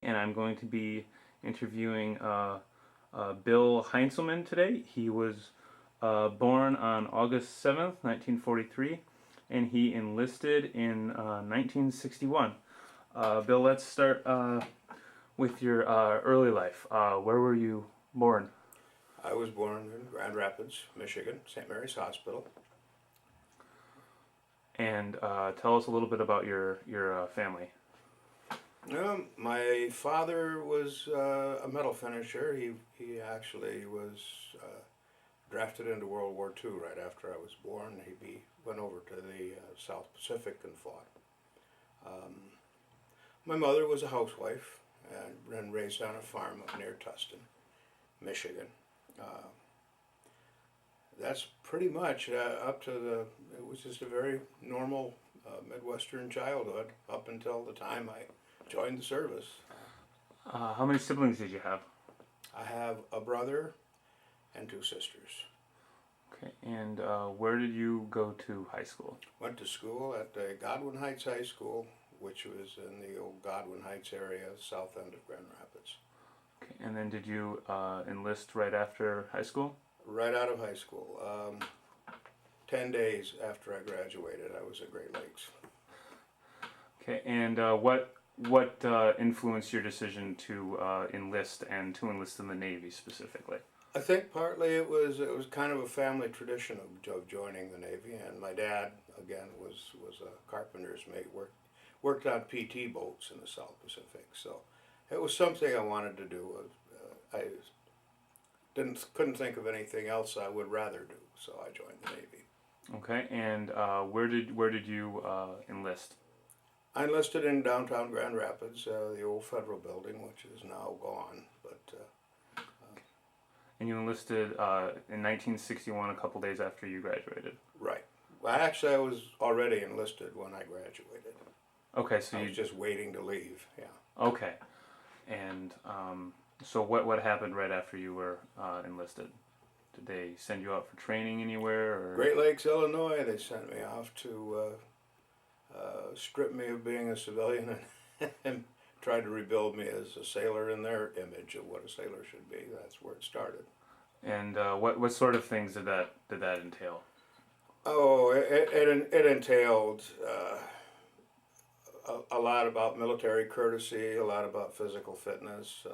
and I'm going to be interviewing Bill Heintzelman today. He was born on August 7th, 1943, and he enlisted in 1961. Bill, let's start with your early life. Where were you born? I was born in Grand Rapids, Michigan, St. Mary's Hospital. And tell us a little bit about your family. My father was a metal finisher. He actually was drafted into World War II right after I was born. Went over to the South Pacific and fought. My mother was a housewife and raised on a farm up near Tustin, Michigan. Uh, that's pretty much up to it was just a very normal Midwestern childhood up until the time I joined the service. How many siblings did you have? I have a brother and two sisters. Okay, and where did you go to high school? Went to school at the Godwin Heights High School, which was in the old Godwin Heights area, south end of Grand Rapids. Okay, and then did you enlist right after high school? Right out of high school. 10 days after I graduated, I was at Great Lakes. Okay, and what influenced your decision to enlist and to enlist in the Navy specifically? I think partly it was kind of a family tradition of joining the Navy, and my dad again was a carpenter's mate, worked on PT boats in the South Pacific, so it was something I wanted to do. I couldn't think of anything else I would rather do, so I joined the Navy. Okay, and where did you enlist? I enlisted in downtown Grand Rapids, the old federal building, which is now gone, but. And you enlisted in 1961, a couple days after you graduated. Right. Well, actually, I was already enlisted when I graduated. Okay, so I you was just waiting to leave. Yeah. okay, and so what happened right after you were enlisted? Did they send you out for training anywhere? Or? Great Lakes, Illinois. They sent me off to strip me of being a civilian and tried to rebuild me as a sailor in their image of what a sailor should be. That's where it started. And what sort of things did that entail? Oh, it entailed a lot about military courtesy, a lot about physical fitness,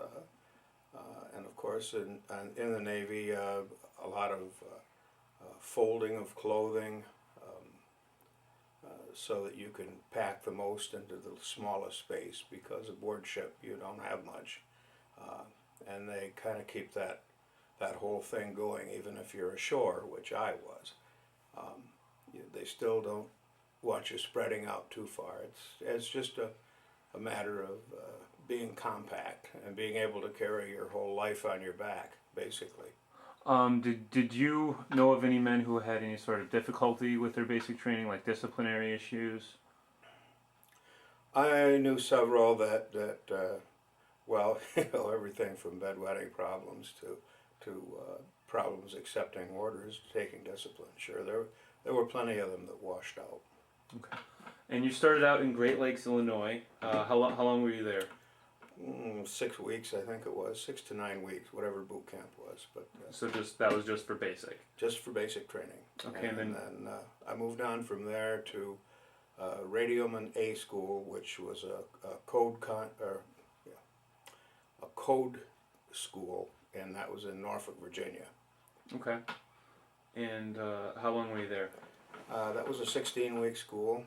and of course in the Navy, a lot of folding of clothing so that you can pack the most into the smallest space, because aboard ship you don't have much, and they kind of keep that whole thing going even if you're ashore, which I was. They still don't want you spreading out too far. It's just a matter of being compact and being able to carry your whole life on your back, basically. Did you know of any men who had any sort of difficulty with their basic training, like disciplinary issues? I knew several that well, everything from bedwetting problems to problems accepting orders, taking discipline. Sure, there were plenty of them that washed out. Okay. And you started out in Great Lakes, Illinois. How long were you there? 6 weeks, I think it was, 6 to 9 weeks, whatever boot camp was. But So that was just for basic. just for basic training. Okay, and then I moved on from there to radioman A school, which was a code school, and that was in Norfolk, Virginia. Okay. And how long were you there? That was a 16-week school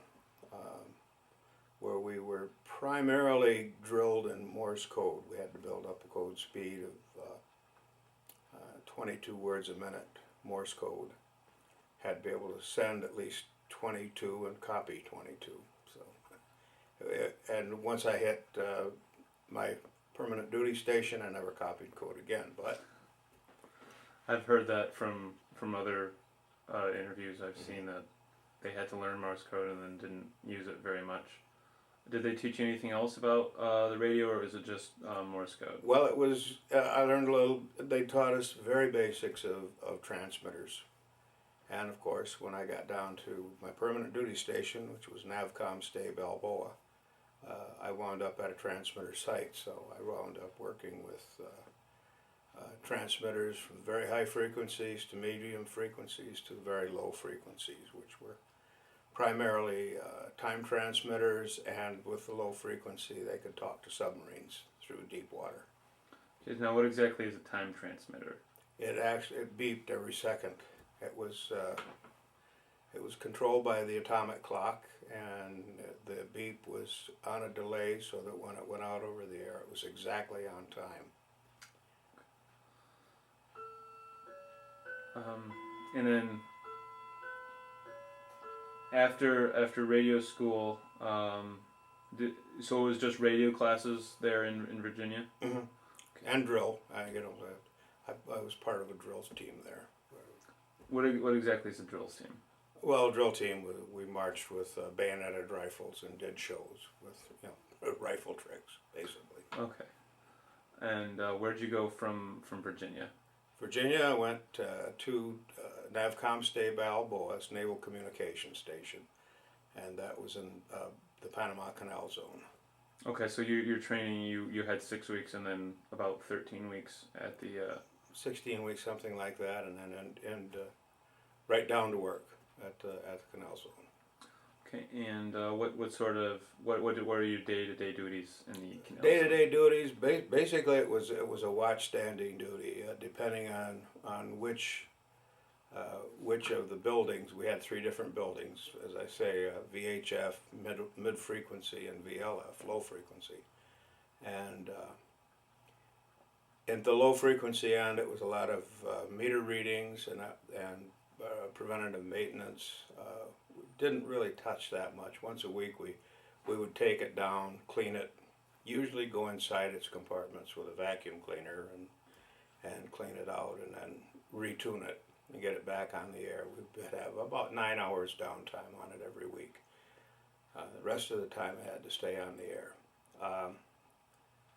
where we were primarily drilled in Morse code. We had to build up a code speed of 22 words a minute, Morse code. Had to be able to send at least 22 and copy 22. So, and once I hit my permanent duty station, I never copied code again. But I've heard that from other interviews I've seen, that they had to learn Morse code and then didn't use it very much. Did they teach you anything else about the radio, or was it just Morse code? well, it was. I learned a little. They taught us very basics of transmitters, and of course, when I got down to my permanent duty station, which was Navcom Stay Balboa, I wound up at a transmitter site, so I wound up working with transmitters from very high frequencies to medium frequencies to very low frequencies, which were primarily time transmitters, and with the low frequency they could talk to submarines through deep water. Okay, now what exactly is a time transmitter? It beeped every second. It was controlled by the atomic clock, and the beep was on a delay so that when it went out over the air it was exactly on time. And then after radio school, so it was just radio classes there in Virginia? Mm-hmm. And drill. I was part of a drills team there. What exactly is a drills team? Well, drill team, we marched with bayoneted rifles and did shows with rifle tricks, basically. Okay. And where'd you go from Virginia? Virginia, I went to NAVCOM Stay Balboa's Naval Communication Station, and that was in the Panama Canal zone. Okay, so your training, you had 6 weeks and then about 13 weeks at the... 16 weeks, something like that, and then right down to work at the canal zone. Okay, and what are your day-to-day duties in the canal zone? Day-to-day duties, basically it was a watch standing duty, depending on which of the buildings. We had 3 different buildings, as I say, VHF, mid frequency, and VLF, low frequency. And at the low frequency end, it was a lot of meter readings and preventative maintenance. Didn't really touch that much. Once a week we would take it down, clean it, usually go inside its compartments with a vacuum cleaner and clean it out, and then retune it and get it back on the air. We'd have about 9 hours downtime on it every week. The rest of the time I had to stay on the air.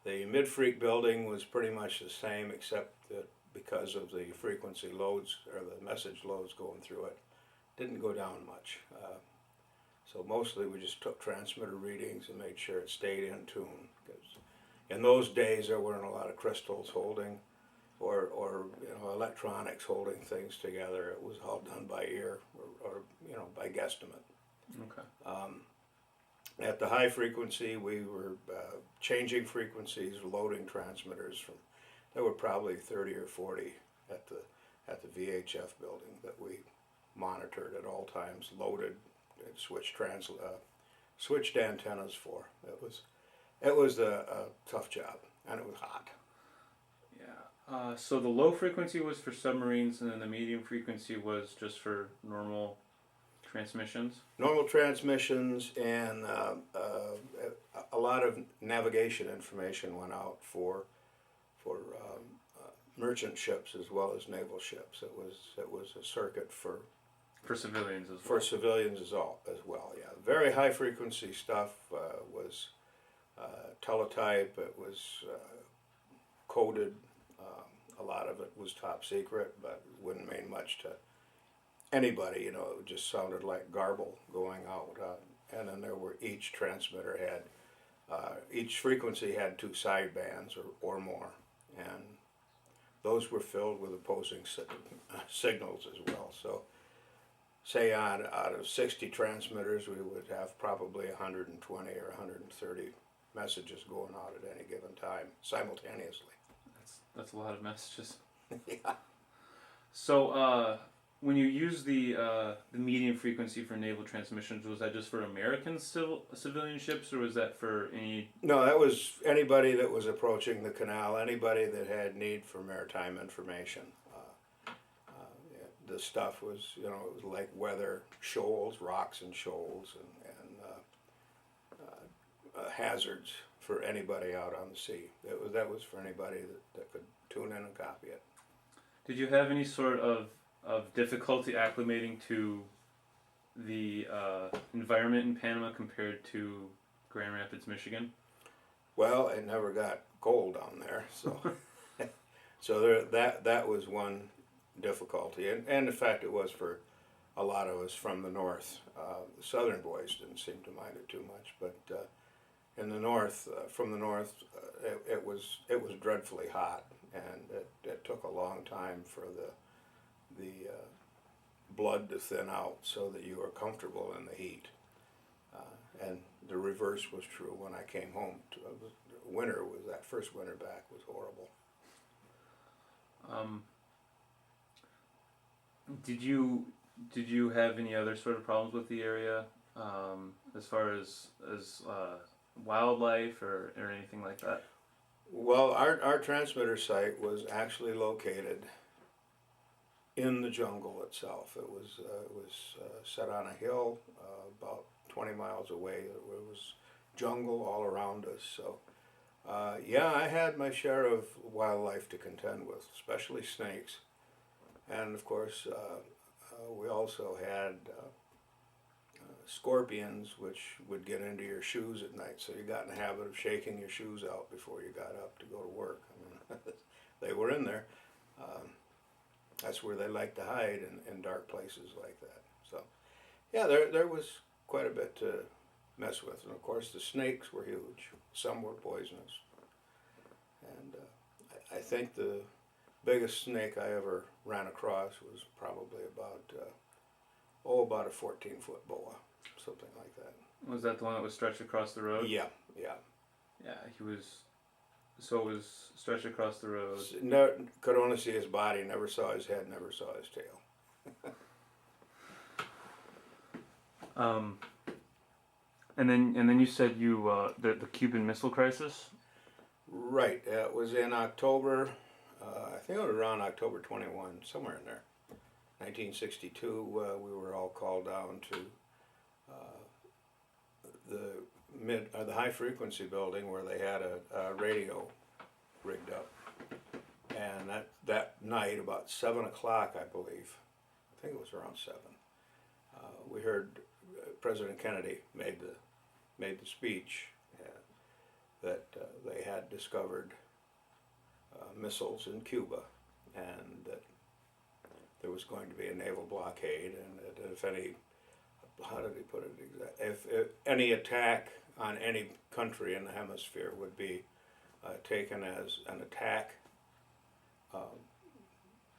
The mid-freak building was pretty much the same, except that because of the frequency loads, or the message loads going through it, didn't go down much. So mostly we just took transmitter readings and made sure it stayed in tune. Because in those days there weren't a lot of crystals holding, or electronics holding things together. It was all done by ear or by guesstimate. Okay. At the high frequency, we were changing frequencies, loading transmitters there were probably 30 or 40 at the VHF building that we monitored at all times, loaded, and switched antennas for. It was a tough job, and it was hot. Yeah. So the low frequency was for submarines, and then the medium frequency was just for normal transmissions? Normal transmissions, and a lot of navigation information went out for merchant ships as well as naval ships. It was a circuit for civilians as well. For civilians as well. Yeah, very high frequency stuff was teletype. It was coded. A lot of it was top secret, but it wouldn't mean much to anybody. It just sounded like garble going out. And then each transmitter had, each frequency had 2 sidebands or more, and those were filled with opposing signals as well. So, say out of 60 transmitters, we would have probably 120 or 130 messages going out at any given time simultaneously. That's a lot of messages. Yeah. So, when you use the medium frequency for naval transmissions, was that just for American civilian ships, or was that for any? No, that was anybody that was approaching the canal, anybody that had need for maritime information. The stuff was, it was like weather, shoals, rocks and shoals, and hazards for anybody out on the sea. That was for anybody that could tune in and copy it. Did you have any sort of difficulty acclimating to the environment in Panama compared to Grand Rapids, Michigan? Well, it never got cold down there, so so that was one difficulty, and in fact it was for a lot of us from the north. The southern boys didn't seem to mind it too much, but in the north, from the north, it was dreadfully hot, and it took a long time for the blood to thin out so that you were comfortable in the heat. And the reverse was true when I came home. Winter was that first winter back was horrible. Did you have any other sort of problems with the area, as far as wildlife or anything like that? Well, our transmitter site was actually located in the jungle itself. It was set on a hill about 20 miles away. It was jungle all around us. So, yeah, I had my share of wildlife to contend with, especially snakes. And of course, we also had scorpions, which would get into your shoes at night. So you got in the habit of shaking your shoes out before you got up to go to work. I mean, they were in there. That's where they like to hide in dark places like that. So, yeah, there was quite a bit to mess with. And of course, the snakes were huge. Some were poisonous. And I think the biggest snake I ever ran across was probably about a 14-foot boa, something like that. Was that the one that was stretched across the road? Yeah. Yeah, he was. So it was stretched across the road. No, could only see his body, never saw his head, never saw his tail. And then you said the Cuban Missile Crisis. Right. It was in October. I think it was around October 21, somewhere in there. 1962. We were all called down to the high frequency building where they had a radio rigged up, and that night about 7 o'clock, I believe, I think it was around 7, we heard President Kennedy made the speech that they had discovered missiles in Cuba, and that there was going to be a naval blockade, and that if any, how did he put it exactly? If any attack on any country in the hemisphere would be taken as an attack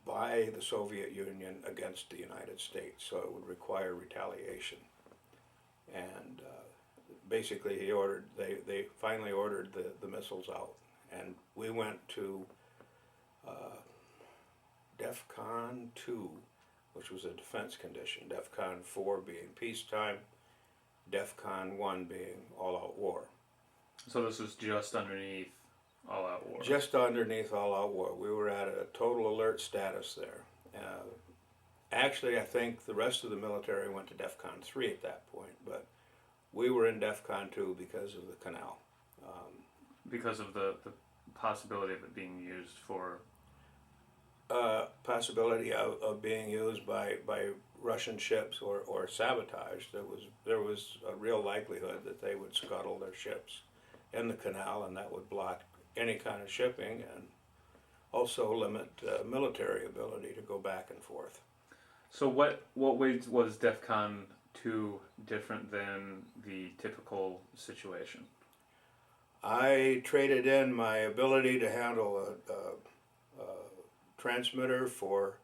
by the Soviet Union against the United States, so it would require retaliation. And basically, they finally ordered the missiles out, and we went to DEFCON 2, which was a defense condition, DEFCON 4 being peacetime, DEFCON 1 being all-out war. So this was just underneath all-out war. Just underneath all-out war. We were at a total alert status there. Actually, I think the rest of the military went to DEFCON 3 at that point, but we were in DEFCON 2 because of the canal. Because of the possibility of it being used for... Possibility of being used by Russian ships or sabotaged. There was a real likelihood that they would scuttle their ships in the canal, and that would block any kind of shipping and also limit military ability to go back and forth. So what ways was DEFCON 2 different than the typical situation? I traded in my ability to handle a transmitter for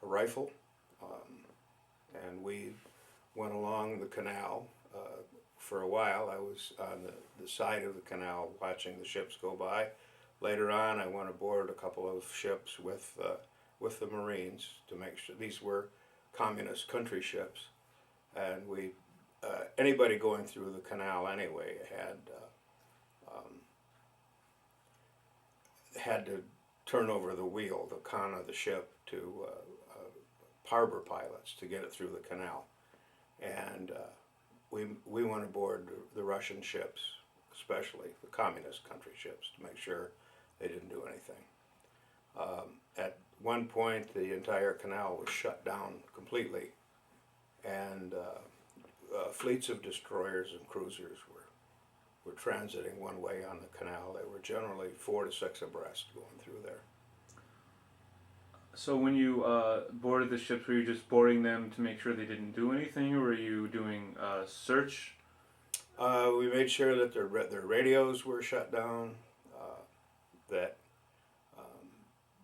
a rifle, and we went along the canal for a while. I was on the side of the canal watching the ships go by. Later on, I went aboard a couple of ships with the Marines to make sure these were communist country ships, and we anybody going through the canal anyway had to turn over the wheel, the con of the ship, to harbor pilots to get it through the canal. And we went aboard the Russian ships, especially the communist country ships, to make sure they didn't do anything. At one point, the entire canal was shut down completely, and fleets of destroyers and cruisers were transiting one way on the canal. They were generally 4 to 6 abreast going through there. So when you boarded the ships, were you just boarding them to make sure they didn't do anything, or were you doing search? We made sure that their radios were shut down, that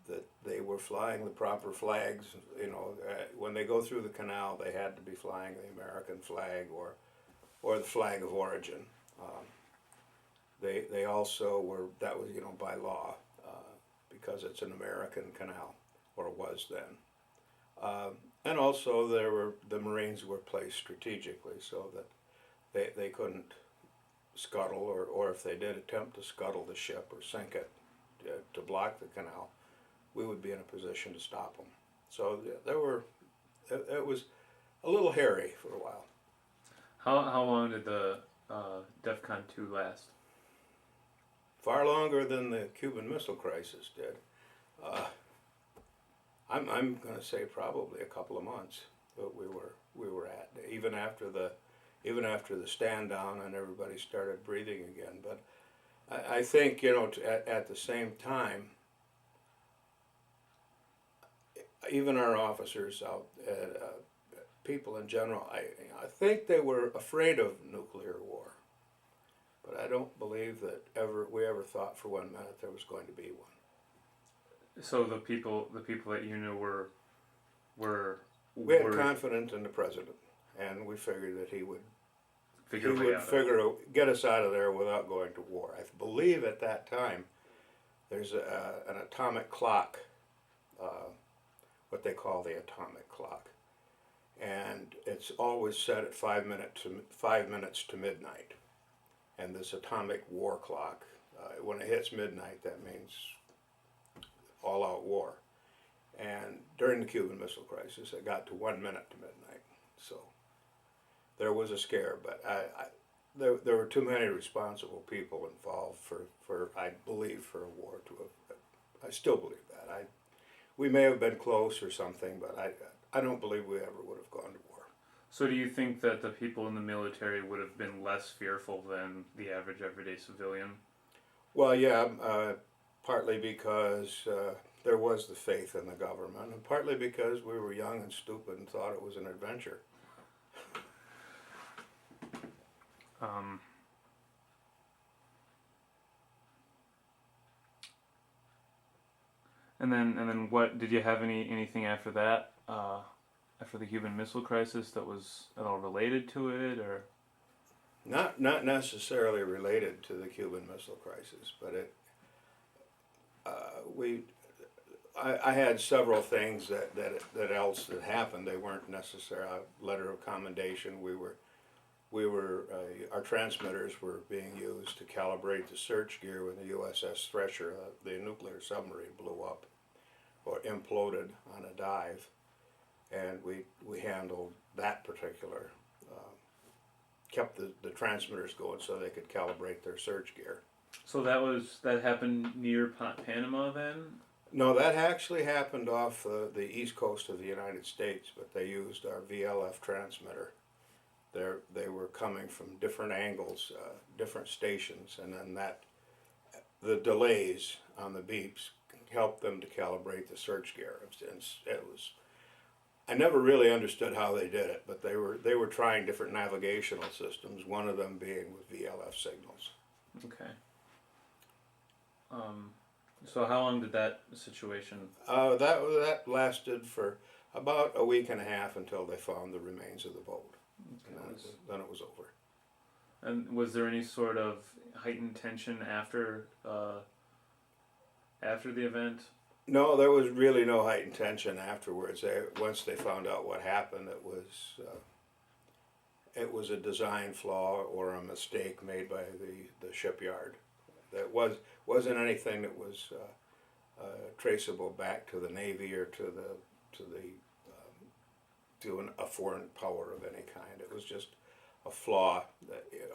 that they were flying the proper flags. You know, when they go through the canal, they had to be flying the American flag or the flag of origin. They also were, that was, you know, by law, because it's an American canal, or was then. And also the Marines were placed strategically so that they couldn't scuttle, or if they did attempt to scuttle the ship or sink it to block the canal, we would be in a position to stop them. So it was a little hairy for a while. How long did the DEFCON 2 last? Far longer than the Cuban Missile Crisis did. I'm going to say probably a couple of months, but we were at even after the stand down and everybody started breathing again. But I think, you know, at the same time, even our officers out, people in general, I think they were afraid of nuclear war. But I don't believe that we ever thought for 1 minute there was going to be one. So the people that you knew we had confidence in the president, and we figured that he would get us out of there without going to war. I believe at that time there's an atomic clock, what they call the atomic clock, and it's always set at 5 minutes to midnight. And this atomic war clock, when it hits midnight, that means all-out war. And during the Cuban Missile Crisis, it got to 1 minute to midnight. So there was a scare, but there were too many responsible people involved for I believe, for a war to have. I still believe that. We may have been close or something, but I don't believe we ever would have gone to war. So do you think that the people in the military would have been less fearful than the average everyday civilian? Well, yeah, partly because there was the faith in the government, and partly because we were young and stupid and thought it was an adventure. And then what did you have anything after that? After the Cuban Missile Crisis that was at all related to it, or? Not necessarily related to the Cuban Missile Crisis, but I had several things that else that happened. They weren't necessarily a letter of commendation. Our transmitters were being used to calibrate the search gear when the USS Thresher, the nuclear submarine, blew up or imploded on a dive. And we handled that particular, kept the transmitters going so they could calibrate their search gear. So that happened near Panama then? No, that actually happened off the east coast of the United States, but they used our VLF transmitter. They were coming from different angles, different stations, and then the delays on the beeps helped them to calibrate the search gear. I never really understood how they did it, but they were trying different navigational systems, one of them being with VLF signals. Okay. So how long did that situation? That lasted for about a week and a half until they found the remains of the boat. Okay. And then it was over. And was there any sort of heightened tension after the event? No, there was really no heightened tension afterwards. Once they found out what happened, it was a design flaw or a mistake made by the shipyard. That wasn't anything that was traceable back to the Navy or to a foreign power of any kind. It was just a flaw,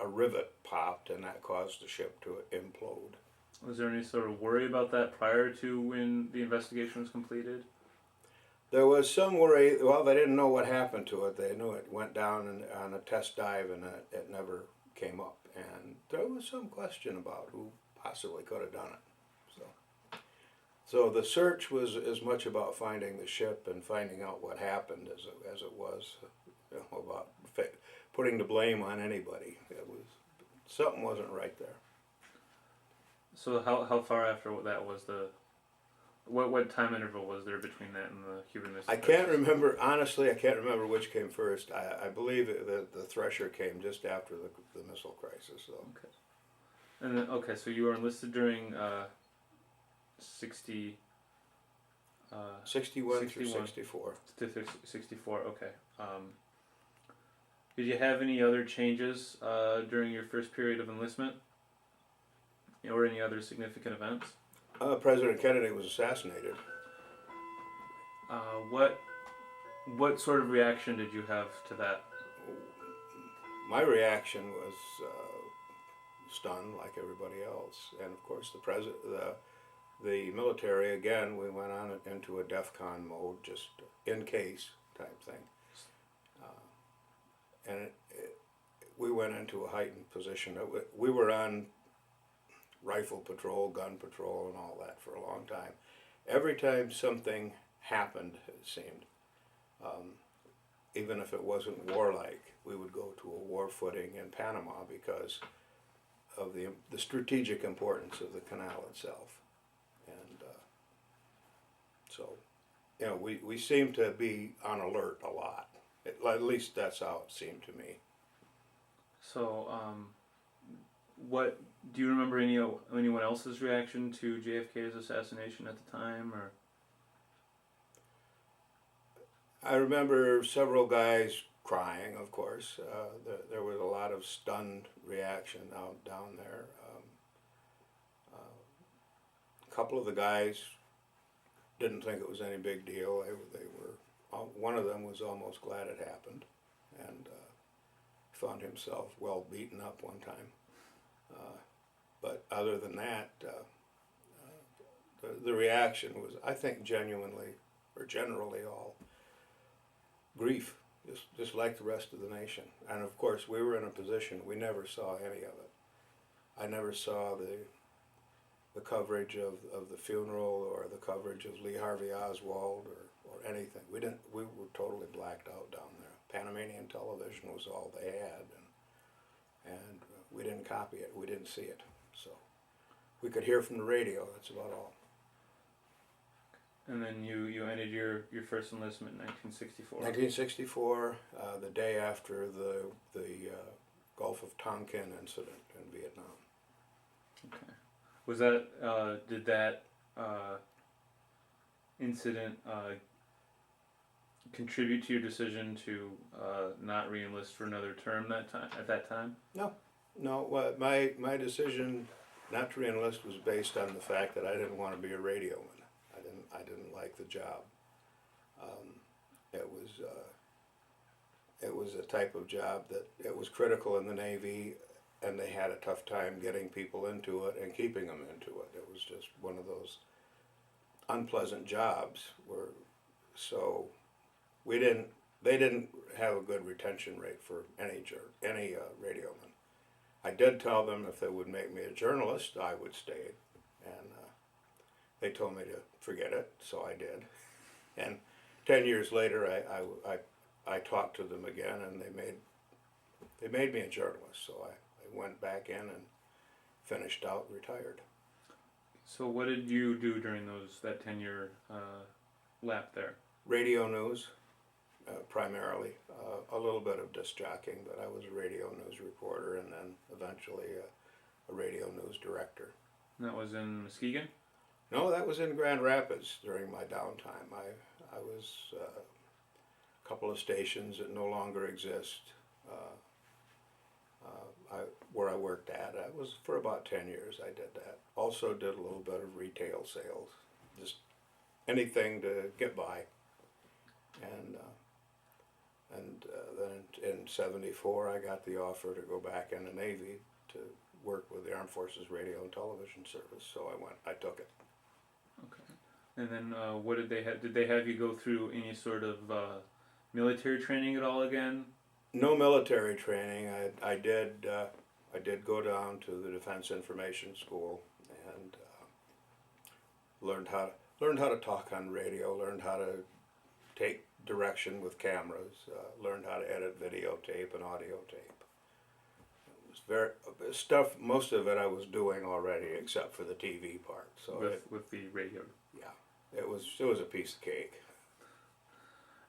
a rivet popped, and that caused the ship to implode. Was there any sort of worry about that prior to when the investigation was completed? There was some worry. Well, they didn't know what happened to it. They knew it went down on a test dive and it never came up. And there was some question about who possibly could have done it. So the search was as much about finding the ship and finding out what happened as it was about putting the blame on anybody. It was something wasn't right there. So how far after that was the what time interval was there between that and the Cuban Missile I Crisis? can't remember, honestly, I can't remember which came first. I believe the Thresher came just after the missile crisis, though. Okay. And then, okay, so you were enlisted during 60. 61 through 61. 64. 64, okay. Did you have any other changes during your first period of enlistment? Or any other significant events? President Kennedy was assassinated. What sort of reaction did you have to that? My reaction was stunned, like everybody else, and of course the military, again, we went on into a DEFCON mode, just in case type thing, and we went into a heightened position. We were on rifle patrol, gun patrol, and all that for a long time. Every time something happened, it seemed, even if it wasn't warlike, we would go to a war footing in Panama because of the strategic importance of the canal itself. And so, you know, we seem to be on alert a lot. At least that's how it seemed to me. So, what do you remember anyone else's reaction to JFK's assassination at the time, or? I remember several guys crying, of course. There was a lot of stunned reaction out down there. A couple of the guys didn't think it was any big deal. They were. One of them was almost glad it happened, and found himself well beaten up one time. But other than that, the reaction was, I think, genuinely or generally all grief, just like the rest of the nation. And of course, we were in a position we never saw any of it. I never saw the coverage of the funeral or the coverage of Lee Harvey Oswald or anything. We were totally blacked out down there. Panamanian television was all they had, and we didn't copy it. We didn't see it. So we could hear from the radio. That's about all. And then you ended your first enlistment in 1964. 1964, the day after the Gulf of Tonkin incident in Vietnam. Okay. Was that did that incident contribute to your decision to not re-enlist for another term at that time? No. Well, my decision not to re-enlist was based on the fact that I didn't want to be a radioman. I didn't like the job. It was a type of job that it was critical in the Navy, and they had a tough time getting people into it and keeping them into it. It was just one of those unpleasant jobs so they didn't have a good retention rate for any radioman. I did tell them if they would make me a journalist, I would stay, and they told me to forget it, so I did. And 10 years later, I talked to them again, and they made me a journalist. So I went back in and finished out, retired. So what did you do during that 10-year lap there? Radio news, primarily. A little bit of disc jockeying, but I was a radio news reporter, and then eventually a radio news director. And that was in Muskegon? No, that was in Grand Rapids during my downtime. I was a couple of stations that no longer exist where I worked at. I was for about 10 years I did that. Also did a little bit of retail sales, just anything to get by. And then in '74 I got the offer to go back in the Navy to work with the Armed Forces Radio and Television Service, so I took it. Okay. And then what did they have? Did they have you go through any sort of military training at all again? No military training. I did go down to the Defense Information School and learned how to talk on radio, learned how to take direction with cameras, learned how to edit videotape and audio tape. It was very stuff. Most of it I was doing already, except for the TV part. So with the radio. yeah, it was a piece of cake.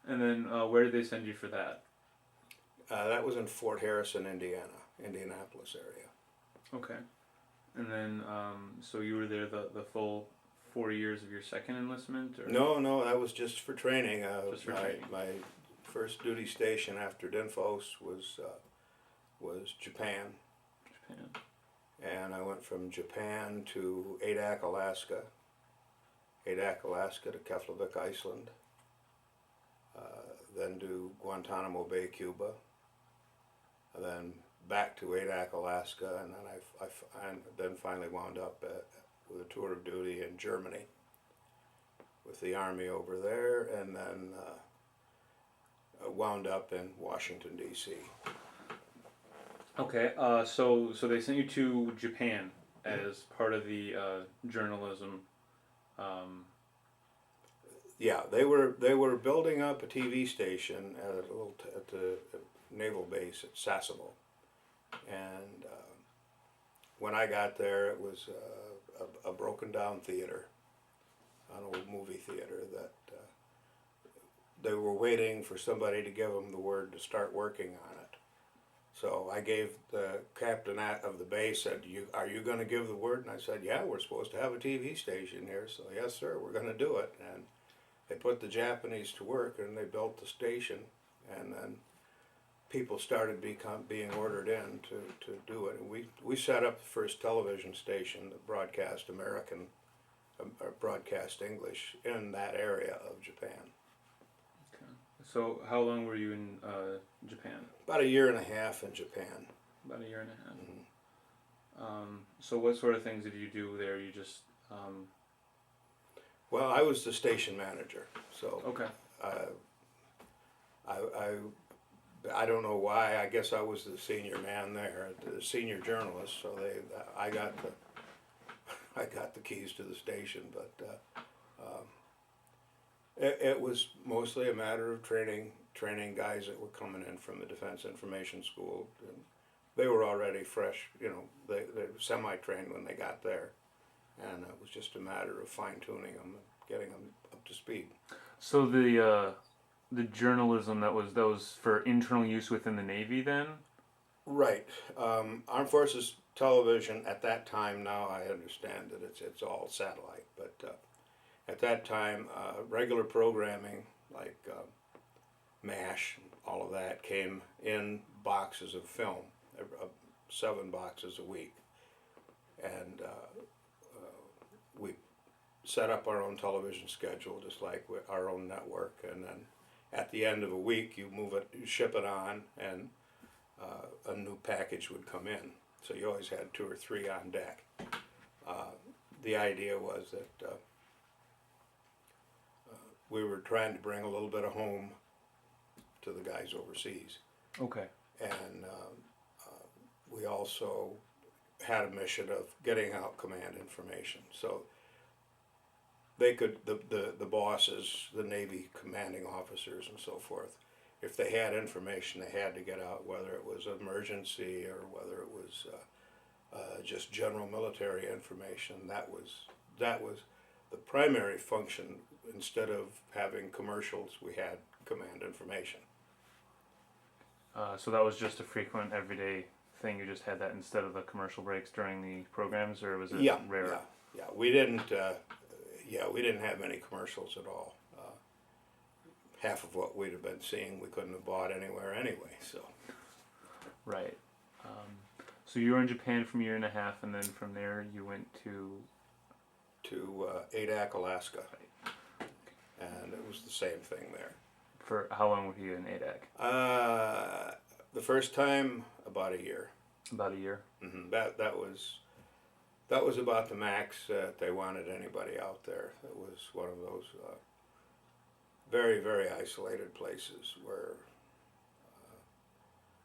And then where did they send you for that? That was in Fort Harrison, Indiana, Indianapolis area. Okay. And then so you were there the full 4 years of your second enlistment, or No, that was just for training. just for training? My first duty station after Dinfos was Japan, Japan. and I went from Japan to Adak, Alaska, to Keflavik, Iceland, then to Guantanamo Bay, Cuba, and then back to Adak, Alaska, and then I then finally wound up with a tour of duty in Germany with the Army over there, and then wound up in Washington, D.C. Okay. So they sent you to Japan as part of the journalism. Yeah, they were building up a TV station at the naval base at Sasebo, and when I got there, it was a broken down theater, an old movie theater that they were waiting for somebody to give them the word to start working on it. So I gave the captain of the base, said, are you going to give the word? And I said, yeah, we're supposed to have a TV station here. So yes, sir, we're going to do it. And they put the Japanese to work, and they built the station, and then people started being ordered in to do it. And we set up the first television station that broadcast American, broadcast English in that area of Japan. Okay. So how long were you in Japan? About a year and a half in Japan. About a year and a half. Mm-hmm. So what sort of things did you do there? You just Well, I was the station manager, so okay. I don't know why. I guess I was the senior man there, the senior journalist. So I got the keys to the station, but it was mostly a matter of training guys that were coming in from the Defense Information School. And they were already fresh, they were semi-trained when they got there, and it was just a matter of fine-tuning them and getting them up to speed. So the journalism that was for internal use within the Navy then? Right. Armed Forces Television at that time, now I understand that it's all satellite, but at that time, regular programming like MASH, all of that came in boxes of film, 7 boxes a week, and we set up our own television schedule, just like our own network, and then at the end of a week, you ship it on, and a new package would come in. So you always had 2 or 3 on deck. The idea was that we were trying to bring a little bit of home to the guys overseas. Okay. And we also had a mission of getting out command information. So they could, the bosses, the Navy commanding officers and so forth, if they had information they had to get out, whether it was emergency or whether it was just general military information, that was the primary function. Instead of having commercials, we had command information. So that was just a frequent everyday thing. You just had that instead of the commercial breaks during the programs, or was it rare? Yeah. We didn't have many commercials at all. Half of what we'd have been seeing we couldn't have bought anywhere anyway. So. Right. So you were in Japan for a year and a half, and then from there you went to Adak, Alaska, and it was the same thing there. For how long were you in Adak? The first time, about a year. About a year. Mm-hmm. That was about the max that they wanted anybody out there. It was one of those very, very isolated places where,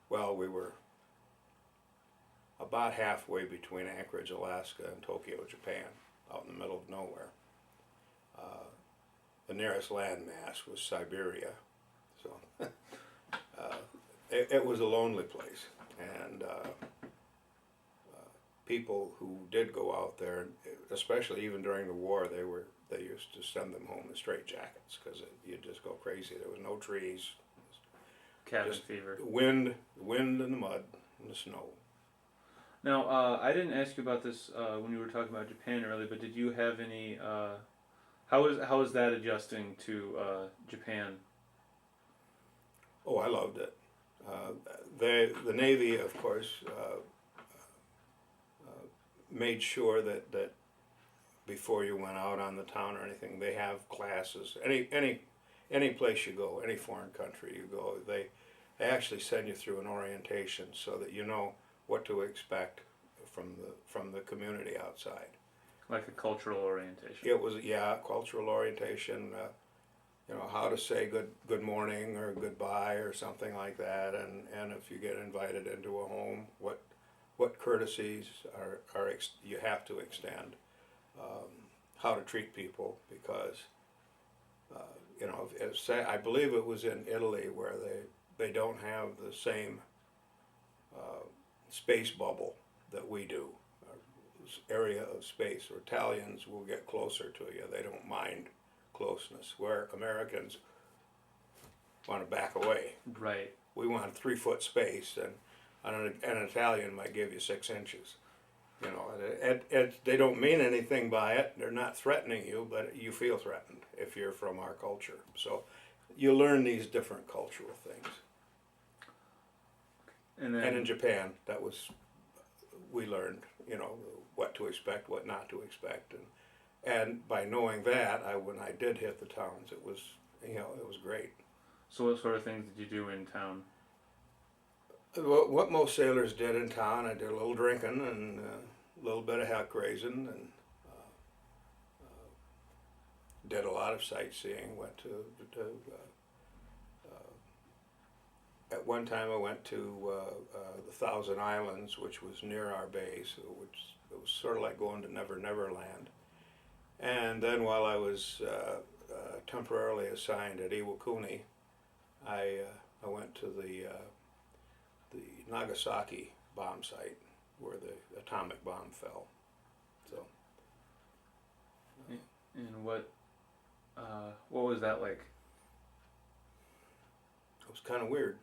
we were about halfway between Anchorage, Alaska, and Tokyo, Japan, out in the middle of nowhere. The nearest landmass was Siberia, so it was a lonely place, and people who did go out there, especially even during the war, they used to send them home in straitjackets because you'd just go crazy. There was no trees, Cabin just fever. wind and the mud and the snow. Now, I didn't ask you about this when you were talking about Japan earlier, but did you have any? How is that adjusting to Japan? Oh, I loved it. The Navy, of course, made sure that before you went out on the town or anything, they have classes. Any place you go, any foreign country you go, they actually send you through an orientation so that you know what to expect from the community outside. Like a cultural orientation. It was, yeah, cultural orientation. You know, how to say good morning or goodbye or something like that, and if you get invited into a home, what courtesies you have to extend, how to treat people, because you know, I believe it was in Italy where they don't have the same space bubble that we do, area of space. Or Italians will get closer to you; they don't mind closeness, where Americans want to back away. Right. We want 3 foot space, and an Italian might give you 6 inches. You know, they don't mean anything by it. They're not threatening you, but you feel threatened if you're from our culture. So you learn these different cultural things. And then, And in Japan, we learned, you know, what to expect, what not to expect, and by knowing that, when I did hit the towns, it was, you know, it was great. so what sort of things did you do in town? What most sailors did in town, I did a little drinking and a little bit of hack raising, and did a lot of sightseeing. Went to at one time I went to the Thousand Islands, which was near our base, which it was sort of like going to Never Never Land. And then while I was temporarily assigned at Iwakuni, I went to the Nagasaki bomb site where the atomic bomb fell. So. And what was that like? It was kind of weird.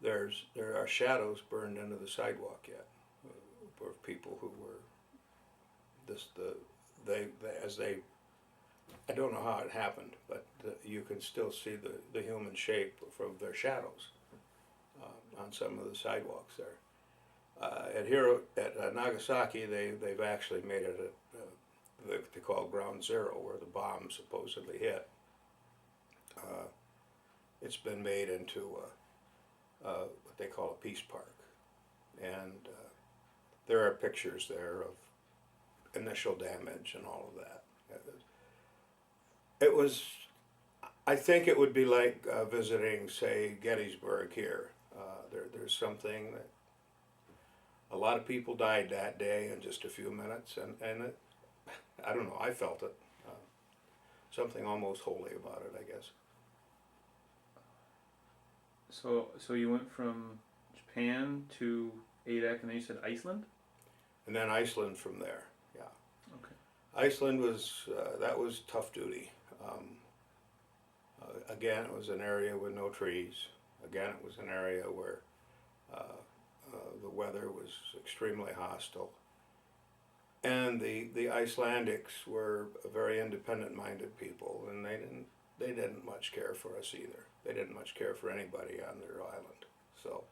There are shadows burned into the sidewalk yet of people who were I don't know how it happened, but you can still see the human shape from their shadows on some of the sidewalks there. At Nagasaki, they've actually made it what they call ground zero, where the bomb supposedly hit. It's been made into what they call a peace park, and there are pictures there of initial damage and all of that. It was, I think it would be like visiting, say, Gettysburg here. There's something that a lot of people died that day in just a few minutes, and it, I don't know, I felt it. Something almost holy about it, I guess. So you went from Japan to Adak, and then you said Iceland? And then Iceland from there, yeah. Okay. Iceland that was tough duty. Again, it was an area with no trees. Again, it was an area where the weather was extremely hostile. And the Icelandics were very independent-minded people, and they didn't much care for us either. They didn't much care for anybody on their island. So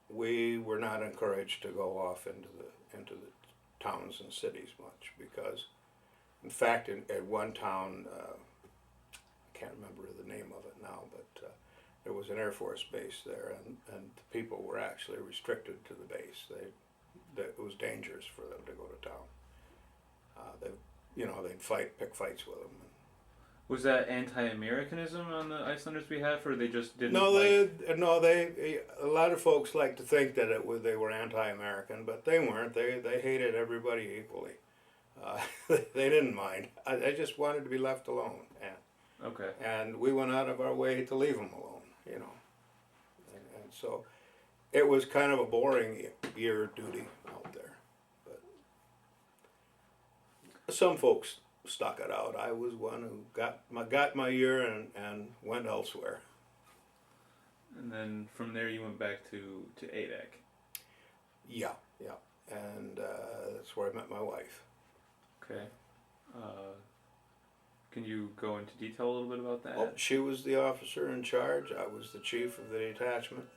we were not encouraged to go off into the towns and cities much, because, in fact, at one town, I can't remember the name of it now, but there was an Air Force base there, and the people were actually restricted to the base. It was dangerous for them to go to town. They'd pick fights with them. Was that anti-Americanism on the Icelanders' behalf, or they just didn't? A lot of folks like to think that they were anti-American, but they weren't. They hated everybody equally. They didn't mind. They just wanted to be left alone. Okay. And we went out of our way to leave them alone, you know. And so it was kind of a boring year of duty out there. But some folks stuck it out. I was one who got my year and went elsewhere. And then from there you went back to ADAC. Yeah, yeah, and that's where I met my wife. Okay. Uh, can you go into detail a little bit about that? Oh, she was the officer in charge. I was the chief of the detachment,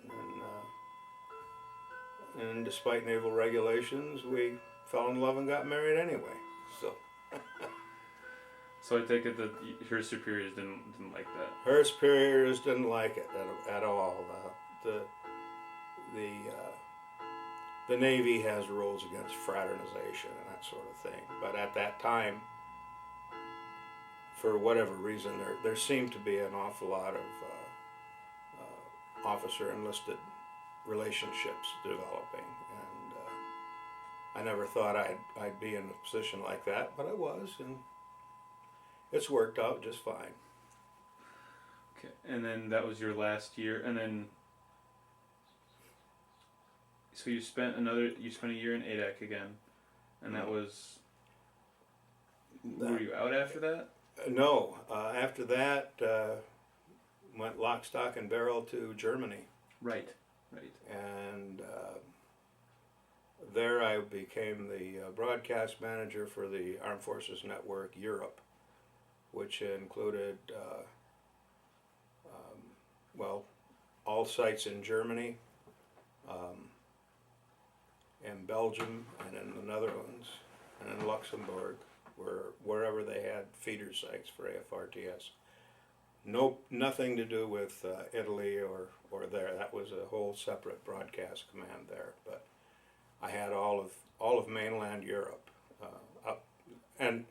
and despite naval regulations, we fell in love and got married anyway. So So I take it that her superiors didn't like that. her superiors didn't like it at all. The the the Navy has rules against fraternization and that sort of thing. But at that time, for whatever reason, there seemed to be an awful lot of officer enlisted relationships developing, and I never thought I'd be in a position like that, but I was, and it's worked out just fine. Okay. And then that was your last year, and then so you spent a year in ADAC again, and that was. Were you out after that? No, after that, went lock, stock, and barrel to Germany. Right. And there I became the broadcast manager for the Armed Forces Network Europe, which included, well, all sites in Germany, in Belgium, and in the Netherlands, and in Luxembourg, wherever they had feeder sites for AFRTS. Nothing to do with Italy or there. That was a whole separate broadcast command there. But I had all of mainland Europe up, and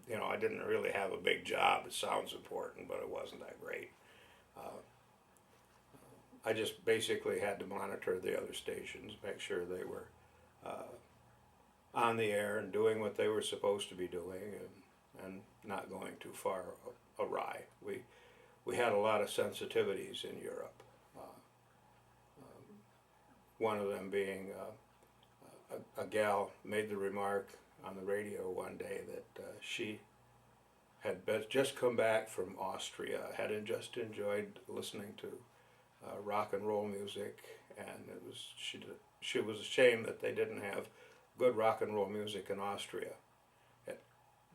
you know, I didn't really have a big job. It sounds important, but it wasn't that great. I just basically had to monitor the other stations, make sure they were on the air and doing what they were supposed to be doing, and not going too far awry. We had a lot of sensitivities in Europe. One of them being a gal made the remark on the radio one day that she had just come back from Austria, had just enjoyed listening to rock and roll music, and she was ashamed that they didn't have good rock and roll music in Austria. It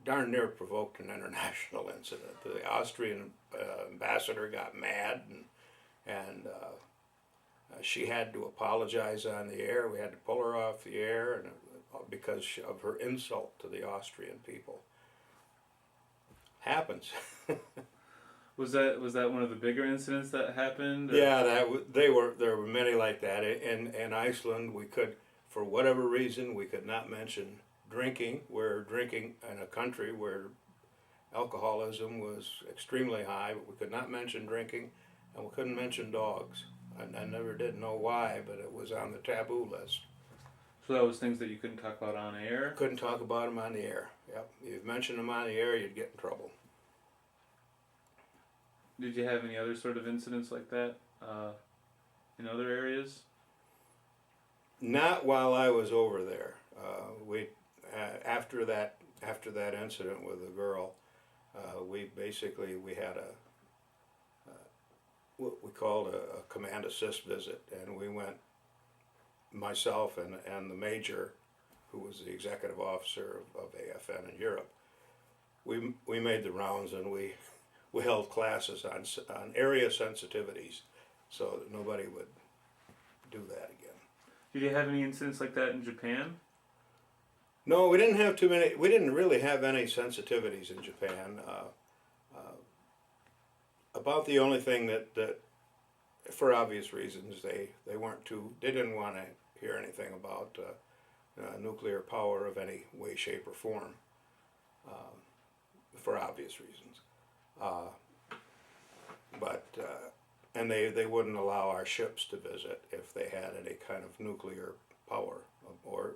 darn near provoked an international incident. The Austrian ambassador got mad, and she had to apologize on the air. We had to pull her off the air, and because of her insult to the Austrian people. Happens. Was that one of the bigger incidents that happened? Or? Yeah, there were many like that. In Iceland, we could, for whatever reason, we could not mention drinking. We're drinking in a country where alcoholism was extremely high, but we could not mention drinking, and we couldn't mention dogs. I never did know why, but it was on the taboo list. So that was things that you couldn't talk about on air? Couldn't talk about them on the air. Yep, if you mentioned them on the air, you'd get in trouble. Did you have any other sort of incidents like that in other areas? Not while I was over there. We after that incident with the girl, we had what we called a command assist visit, and we went, myself and the major, who was the executive officer of AFN in Europe. We made the rounds, and we held classes on area sensitivities, so that nobody would do that again. Did you have any incidents like that in Japan? No, we didn't have too many. We didn't really have any sensitivities in Japan. About the only thing that for obvious reasons, they didn't want to hear anything about nuclear power of any way, shape, or form, for obvious reasons. And they wouldn't allow our ships to visit if they had any kind of nuclear power or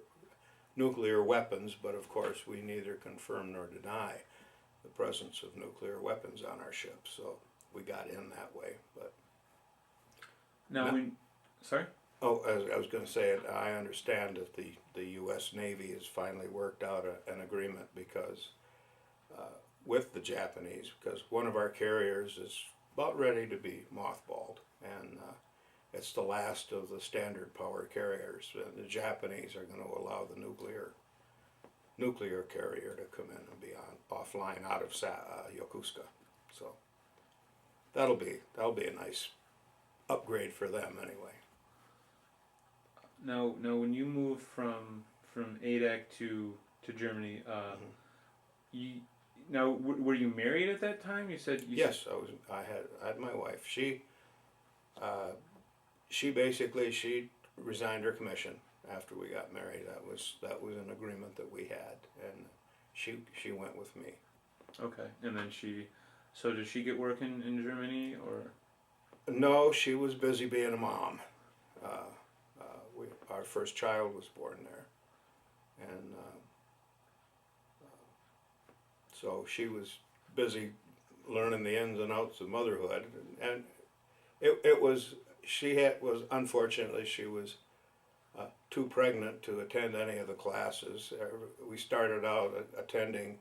nuclear weapons, but of course we neither confirm nor deny the presence of nuclear weapons on our ships, so we got in that way. But now, no. Sorry? Oh, as I was going to say, I understand that the U.S. Navy has finally worked out an agreement because with the Japanese, because one of our carriers is about ready to be mothballed, and it's the last of the standard power carriers. And the Japanese are going to allow the nuclear carrier to come in and be offline out of Yokosuka. So that'll be a nice upgrade for them anyway. Now, when you moved from ADAC to Germany, you now were you married at that time? You said Yes, I was. I had my wife. She basically she resigned her commission after we got married. That was an agreement that we had, and she went with me. Okay, and then so did she get work in Germany or? No, she was busy being a mom. Our first child was born there, and so she was busy learning the ins and outs of motherhood, and it was unfortunately she was too pregnant to attend any of the classes. We started out attending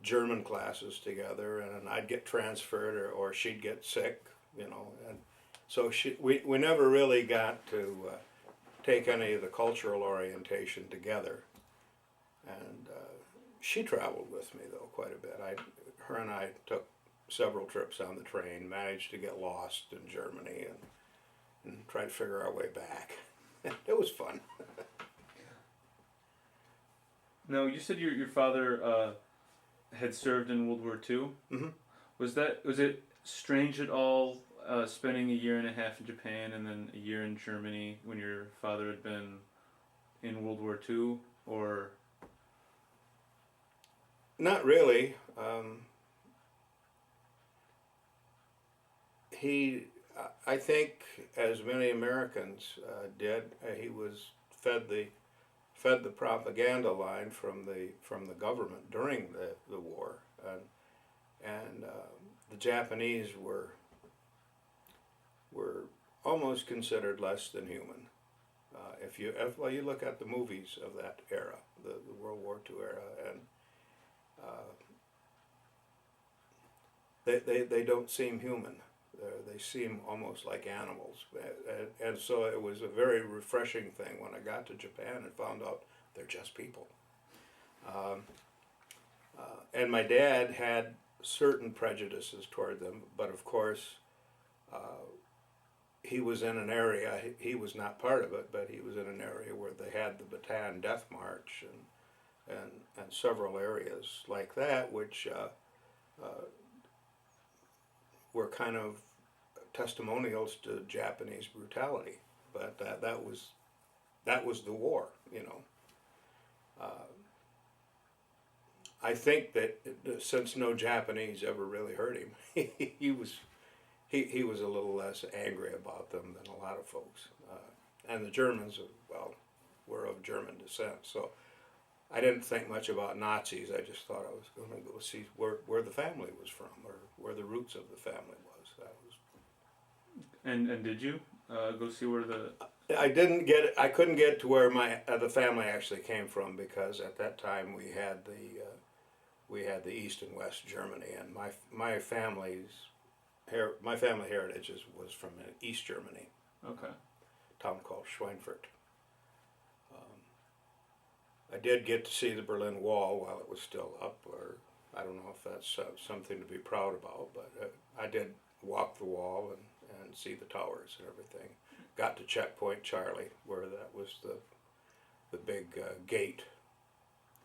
German classes together, and I'd get transferred or she'd get sick, and so we never really got to take any of the cultural orientation together. And she traveled with me though quite a bit. Her and I took several trips on the train, managed to get lost in Germany and try to figure our way back. It was fun. No, you said your father had served in World War II. Mm-hmm. Was it strange at all spending a year and a half in Japan and then a year in Germany when your father had been in World War II, or? Not really. I think, as many Americans did, he was fed the propaganda line from the government during the war, and the Japanese were almost considered less than human. If you look at the movies of that era, the World War II era, and they don't seem human. They seem almost like animals, and so it was a very refreshing thing when I got to Japan and found out they're just people. And my dad had certain prejudices toward them, but of course, he was in an area. He was not part of it, but he was in an area where they had the Bataan Death March and several areas like that, which were kind of testimonials to Japanese brutality. But that was the war, I think that since no Japanese ever really hurt him, he was a little less angry about them than a lot of folks. And the Germans, well, were of German descent, so I didn't think much about Nazis. I just thought I was going to go see where the family was from, or where the roots of the family was. And did you go see where the? I didn't get. I couldn't get to where the family actually came from, because at that time we had the East and West Germany, and my family heritage was from East Germany. Okay. A town called Schweinfurt. I did get to see the Berlin Wall while it was still up, or I don't know if that's something to be proud about, but I did walk the wall and see the towers and everything. Got to Checkpoint Charlie, where that was the big gate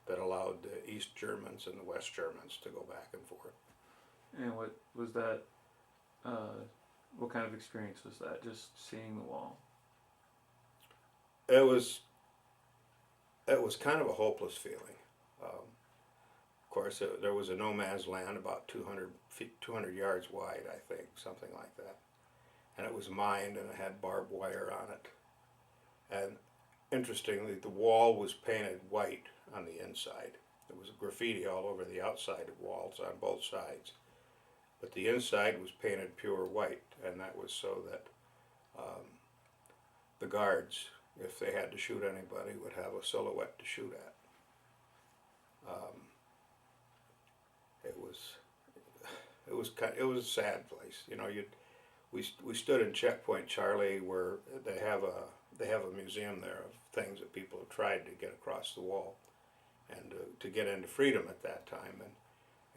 that allowed the East Germans and the West Germans to go back and forth. And what was that? What kind of experience was that? Just seeing the wall? It was kind of a hopeless feeling. Of course, there was a no man's land about 200 yards wide, I think, something like that. And it was mined, and it had barbed wire on it. And interestingly, the wall was painted white on the inside. There was graffiti all over the outside of walls on both sides. But the inside was painted pure white, and that was so that The guards, if they had to shoot anybody, would have a silhouette to shoot at. It was a sad place. You know, we stood in Checkpoint Charlie, where they have a museum there of things that people have tried to get across the wall, and to get into freedom at that time.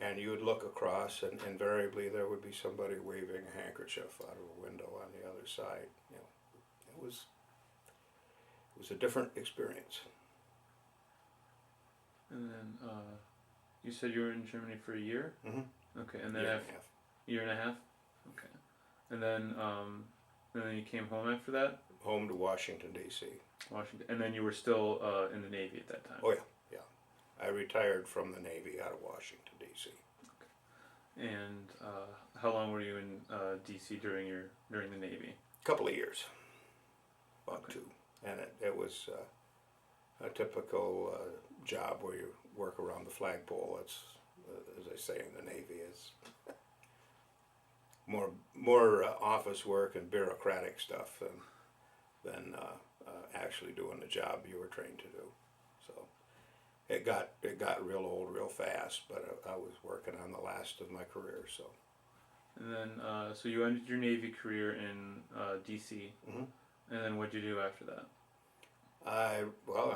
And you would look across, and invariably there would be somebody waving a handkerchief out of a window on the other side. You know, it was a different experience. And then you said you were in Germany for a year? Mm-hmm. Okay, and then Year and a half. Year and a half? Okay. And then you came home after that? Home to Washington, D.C. Washington. And then you were still in the Navy at that time? Oh, yeah. I retired from the Navy out of Washington, D.C. Okay. And how long were you in D.C. during the Navy? A couple of years. About Okay. 2. And it was a typical job where you work around the flagpole. It's, as I say in the Navy, is more office work and bureaucratic stuff than actually doing the job you were trained to do. So it got real old real fast, but I was working on the last of my career. So. And then so you ended your Navy career in D.C. Mm-hmm. And then what did you do after that? I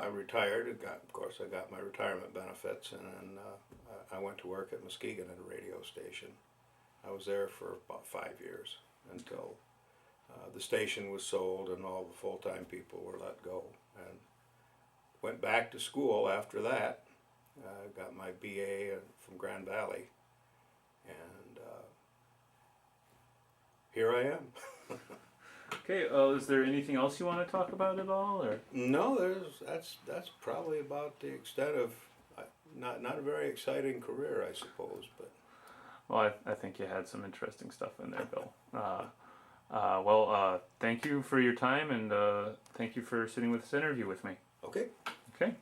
retired. I got my retirement benefits, and then I went to work at Muskegon at a radio station. I was there for about 5 years until the station was sold and all the full-time people were let go. And went back to school after that. Got my BA from Grand Valley, and here I am. Okay. Is there anything else you want to talk about at all, or? No, that's probably about the extent of not a very exciting career, I suppose, but. Well, I think you had some interesting stuff in there, Bill. Well, thank you for your time, and thank you for sitting with this interview with me. Okay. Okay.